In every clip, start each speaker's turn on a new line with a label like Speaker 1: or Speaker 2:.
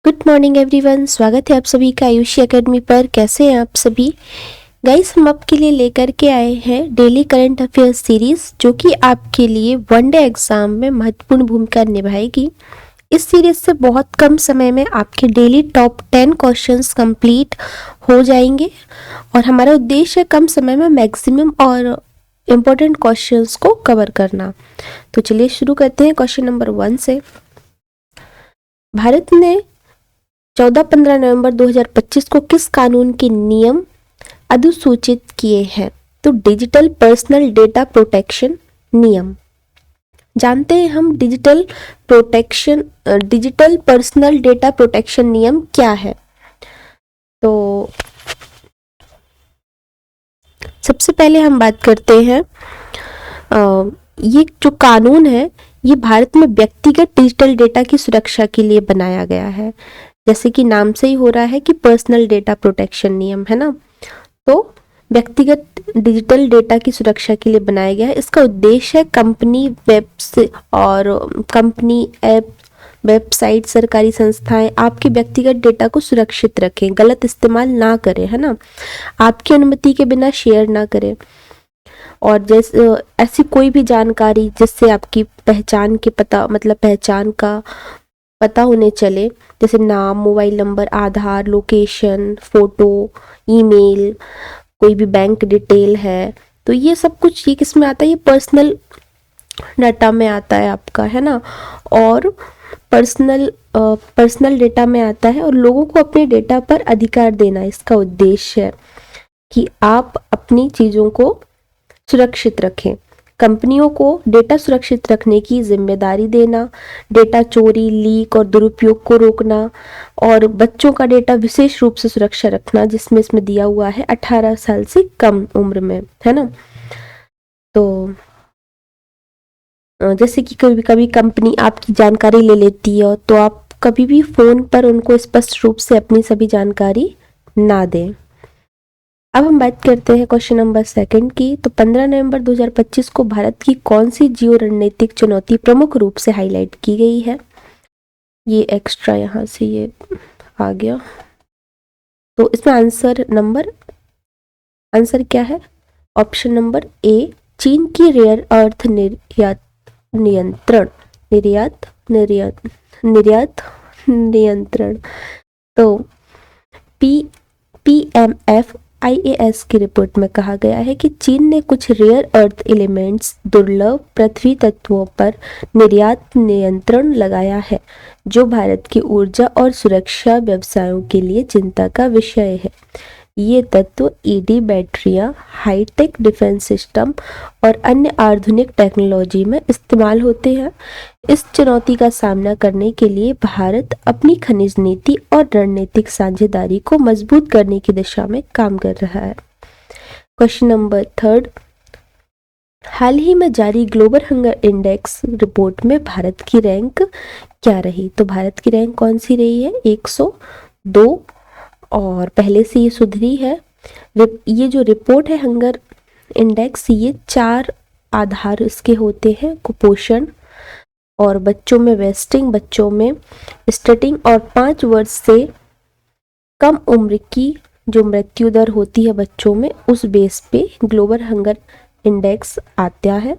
Speaker 1: Good morning everyone, स्वागत है आप सभी का आयुषी एकेडमी पर। कैसे हैं आप सभी गाइस? हम आपके लिए लेकर के आए हैं डेली करंट अफेयर्स सीरीज, जो कि आपके लिए वनडे एग्जाम में महत्वपूर्ण भूमिका निभाएगी। इस सीरीज से बहुत कम समय में आपके डेली टॉप 10 क्वेश्चंस कंप्लीट हो जाएंगे और हमारा उद्देश्य है कम समय में मैक्सिमम और इम्पोर्टेंट क्वेश्चंस को कवर करना। तो चलिए शुरू करते हैं क्वेश्चन नंबर 1 से। भारत ने 14-15 नवंबर 2025 को किस कानून के नियम अधिसूचित किए हैं? तो डिजिटल पर्सनल डेटा प्रोटेक्शन नियम। जानते हैं हम डिजिटल पर्सनल डेटा प्रोटेक्शन नियम क्या है? तो सबसे पहले हम बात करते हैं, ये जो कानून है ये भारत में व्यक्तिगत डिजिटल डेटा की सुरक्षा के लिए बनाया गया है। जैसे कि नाम से ही हो रहा है कि पर्सनल डेटा प्रोटेक्शन नियम है ना, तो व्यक्तिगत डिजिटल डेटा की सुरक्षा के लिए बनाया गया है। इसका उद्देश्य है कंपनी ऐप, वेबसाइट, सरकारी संस्थाएं आपके व्यक्तिगत डेटा को सुरक्षित रखें, गलत इस्तेमाल ना करें, है ना, आपकी अनुमति के बिना शेयर ना करें। और जैसे ऐसी कोई भी जानकारी जिससे आपकी पहचान का पता होने चले, जैसे नाम, मोबाइल नंबर, आधार, लोकेशन, फोटो, ईमेल, कोई भी बैंक डिटेल है, तो ये सब कुछ ये किस में आता है? ये पर्सनल डाटा में आता है आपका, है ना। और पर्सनल डेटा में आता है और लोगों को अपने डेटा पर अधिकार देना इसका उद्देश्य है कि आप अपनी चीज़ों को सुरक्षित रखें। कंपनियों को डेटा सुरक्षित रखने की जिम्मेदारी देना, डेटा चोरी, लीक और दुरुपयोग को रोकना, और बच्चों का डेटा विशेष रूप से सुरक्षा रखना, जिसमें इसमें दिया हुआ है 18 साल से कम उम्र में, है ना। तो जैसे कि कभी कभी कंपनी आपकी जानकारी ले लेती है, तो आप कभी भी फोन पर उनको स्पष्ट रूप से अपनी सभी जानकारी ना दें। अब हम बात करते हैं क्वेश्चन नंबर 2 की। तो 15 नवंबर 2025 को भारत की कौन सी जियो रणनीतिक चुनौती प्रमुख रूप से हाईलाइट की गई है? ये एक्स्ट्रा यहाँ से ये आ गया, तो इसमें आंसर क्या है? ऑप्शन नंबर ए, चीन की रेयर अर्थ निर्यात नियंत्रण। तो PMF IAS की रिपोर्ट में कहा गया है कि चीन ने कुछ रेयर अर्थ एलिमेंट्स, दुर्लभ पृथ्वी तत्वों पर निर्यात नियंत्रण लगाया है, जो भारत की ऊर्जा और सुरक्षा व्यवसायों के लिए चिंता का विषय है। ये तत्व ईडी बैटरियां, हाईटेक डिफेंस सिस्टम और अन्य आधुनिक टेक्नोलॉजी में इस्तेमाल होते हैं। इस चुनौती का सामना करने के लिए भारत अपनी खनिज नीति और रणनीतिक साझेदारी को मजबूत करने की दिशा में काम कर रहा है। क्वेश्चन नंबर 3, हाल ही में जारी ग्लोबल हंगर इंडेक्स रिपोर्ट में भारत की रैंक क्या रही? तो भारत की रैंक कौन सी रही है? 102, और पहले से ये सुधरी है। ये जो रिपोर्ट है हंगर इंडेक्स, ये 4 आधार इसके होते हैं: कुपोषण, और बच्चों में वेस्टिंग, बच्चों में स्टटिंग, और 5 वर्ष से कम उम्र की जो मृत्यु दर होती है बच्चों में, उस बेस पे ग्लोबल हंगर इंडेक्स आता है।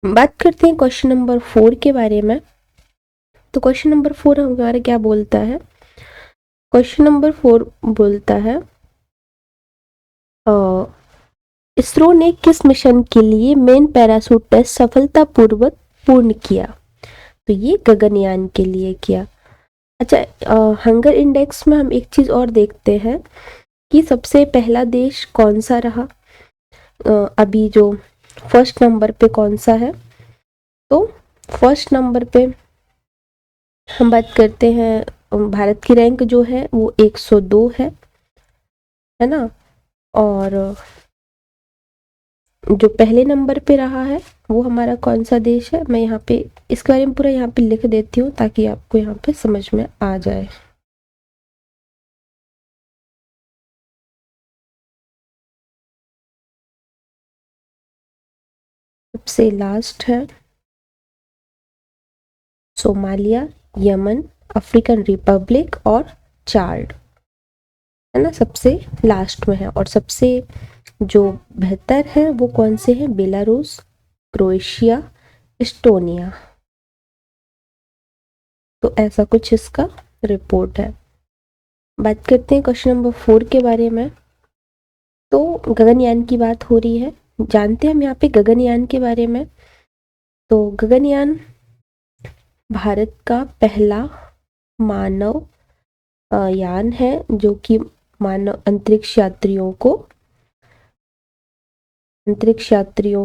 Speaker 1: बात करते हैं क्वेश्चन नंबर 4 के बारे में। तो क्वेश्चन नंबर 4 हमारा क्या बोलता है? क्वेश्चन नंबर 4 बोलता है, इसरो ने किस मिशन के लिए मेन पैराशूट टेस्ट सफलतापूर्वक पूर्ण किया? तो ये गगनयान के लिए किया। अच्छा, हंगर इंडेक्स में हम एक चीज और देखते हैं कि सबसे पहला देश कौन सा रहा, अभी जो फर्स्ट नंबर पे कौन सा है? तो फर्स्ट नंबर पे हम बात करते हैं, भारत की रैंक जो है वो 102 है ना। और जो पहले नंबर पे रहा है वो हमारा कौन सा देश है? मैं यहाँ पे इसके बारे में पूरा यहाँ पे लिख देती हूँ ताकि आपको यहाँ पे समझ में आ जाए। सबसे लास्ट है सोमालिया, यमन, अफ्रीकन रिपब्लिक और चाड, है ना, सबसे लास्ट में है। और सबसे जो बेहतर है वो कौन से हैं? Belarus, Croatia, Estonia. तो ऐसा कुछ इसका रिपोर्ट है। बात करते हैं क्वेश्चन नंबर 4 के बारे में। तो गगनयान की बात हो रही है, जानते हैं हम यहाँ पे गगनयान के बारे में। तो गगनयान भारत का पहला मानव यान है जो कि मानव अंतरिक्ष यात्रियों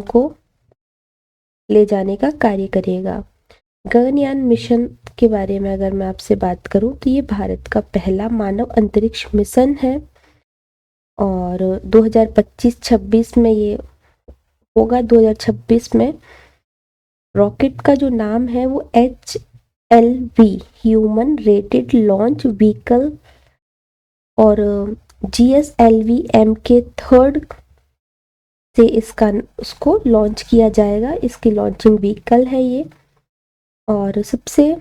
Speaker 1: को ले जाने का कार्य करेगा। गगनयान मिशन के बारे में अगर मैं आपसे बात करूं तो ये भारत का पहला मानव अंतरिक्ष मिशन है और 2025-26 में ये होगा। 2026 में रॉकेट का जो नाम है वो HLV human rated launch vehicle और GSLV-M के थर्ड से उसको लॉन्च किया जाएगा। इसकी लॉन्चिंग व्हीकल है ये। और सबसे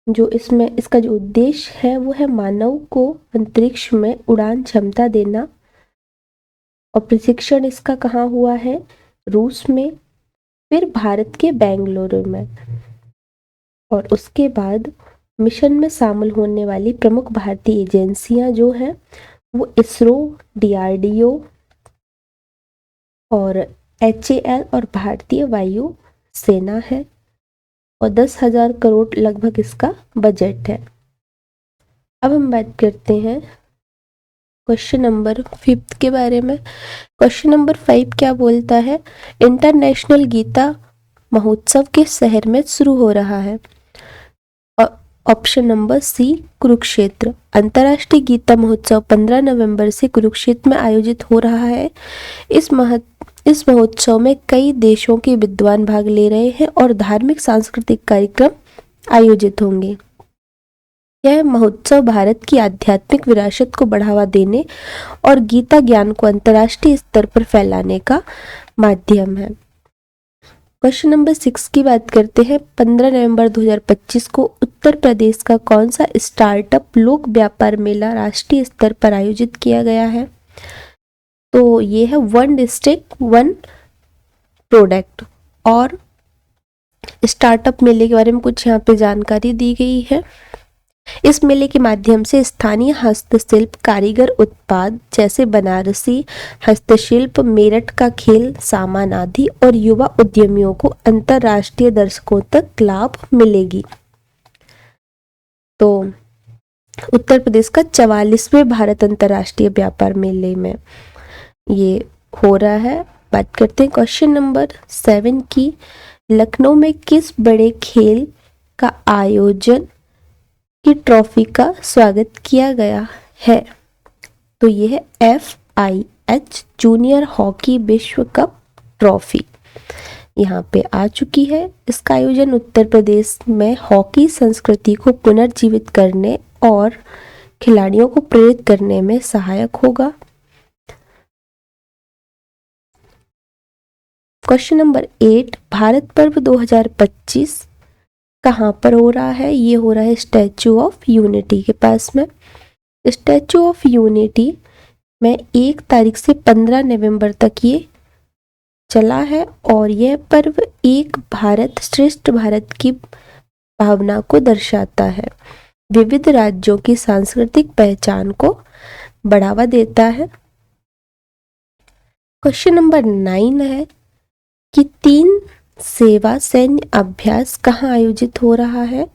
Speaker 1: जो इसमें इसका जो उद्देश्य है वो है मानव को अंतरिक्ष में उड़ान क्षमता देना। और प्रशिक्षण इसका कहाँ हुआ है? रूस में, फिर भारत के बेंगलुरु में। और उसके बाद मिशन में शामिल होने वाली प्रमुख भारतीय एजेंसियां जो हैं वो इसरो, DRDO और HAL और भारतीय वायु सेना है। और 10,000 करोड़ लगभग इसका बजट है। अब हम बात करते हैं क्वेश्चन नंबर 5 के बारे में। क्वेश्चन नंबर 5 क्या बोलता है? इंटरनेशनल गीता महोत्सव किस शहर में शुरू हो रहा है? Option number C, Kurukshetra. अंतर्राष्ट्रीय गीता महोत्सव 15 नवंबर से कुरुक्षेत्र में आयोजित हो रहा है। इस महोत्सव में कई देशों के विद्वान भाग ले रहे हैं और धार्मिक सांस्कृतिक कार्यक्रम आयोजित होंगे। यह महोत्सव भारत की आध्यात्मिक विरासत को बढ़ावा देने और गीता ज्ञान को अंतर्राष्ट्रीय स्तर पर फैलाने का माध्यम है। क्वेश्चन नंबर 6 की बात करते हैं। 15 नवंबर 2025 को उत्तर प्रदेश का कौन सा स्टार्टअप लोक व्यापार मेला राष्ट्रीय स्तर पर आयोजित किया गया है? तो ये है वन डिस्ट्रिक्ट वन प्रोडक्ट। और स्टार्टअप मेले के बारे में कुछ यहाँ पे जानकारी दी गई है। इस मेले के माध्यम से स्थानीय हस्तशिल्प कारीगर उत्पाद जैसे बनारसी हस्तशिल्प, मेरठ का खेल सामान आदि और युवा उद्यमियों को अंतरराष्ट्रीय दर्शकों तक लाभ मिलेगी। तो उत्तर प्रदेश का 44वें भारत अंतरराष्ट्रीय व्यापार मेले में ये हो रहा है। बात करते हैं क्वेश्चन नंबर 7 की। लखनऊ में किस बड़े खेल का आयोजन की ट्रॉफी का स्वागत किया गया है? तो ये है FIH जूनियर हॉकी विश्व कप ट्रॉफी यहाँ पे आ चुकी है। इसका आयोजन उत्तर प्रदेश में हॉकी संस्कृति को पुनर्जीवित करने और खिलाड़ियों को प्रेरित करने में सहायक होगा। क्वेश्चन नंबर 8, भारत पर्व 2025 कहाँ पर हो रहा है? ये हो रहा है स्टैचू ऑफ यूनिटी के पास में। स्टैचू ऑफ यूनिटी में 1 तारीख से 15 नवंबर तक ये चला है और यह पर्व एक भारत श्रेष्ठ भारत की भावना को दर्शाता है, विविध राज्यों की सांस्कृतिक पहचान को बढ़ावा देता है। क्वेश्चन नंबर 9 है कि 3 सेवा सैन्य अभ्यास कहाँ आयोजित हो रहा है?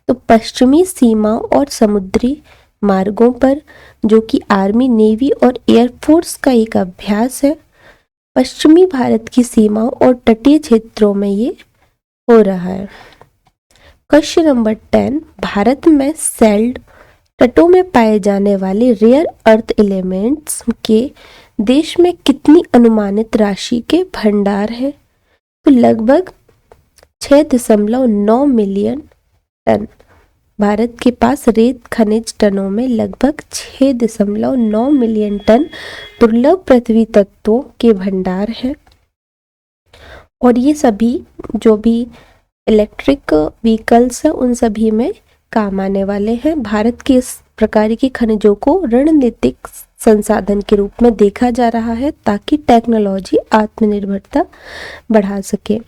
Speaker 1: तो पश्चिमी सीमाओं और समुद्री मार्गों पर, जो कि आर्मी, नेवी और एयरफोर्स का एक अभ्यास है। पश्चिमी भारत की सीमाओं और तटीय क्षेत्रों में ये हो रहा है। क्वेश्चन नंबर 10, भारत में सैल्ड तटों में पाए जाने वाले रेयर अर्थ एलिमेंट्स के देश में कितनी अनुमानित राशि के भंडार है? तो लगभग 6.9 मिलियन टन। भारत के पास रेत खनिज टनों में लगभग 6.9 मिलियन टन दुर्लभ पृथ्वी तत्वों के भंडार हैं। और ये सभी जो भी इलेक्ट्रिक व्हीकल्स हैं उन सभी में काम आने वाले हैं। भारत के इस प्रकार की खनिजों को रणनीतिक संसाधन के रूप में देखा जा रहा है ताकि टेक्नोलॉजी आत्मनिर्भरता बढ़ा सके।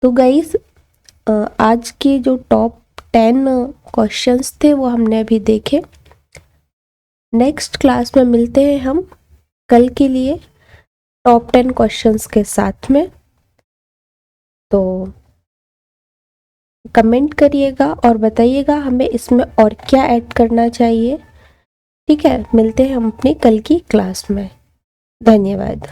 Speaker 1: तो गाइस, आज के जो टॉप 10 क्वेश्चंस थे वो हमने अभी देखे। नेक्स्ट क्लास में मिलते हैं हम कल के लिए टॉप 10 क्वेश्चंस के साथ में। तो कमेंट करिएगा और बताइएगा हमें इसमें और क्या ऐड करना चाहिए। ठीक है, मिलते हैं हम अपनी कल की क्लास में। धन्यवाद।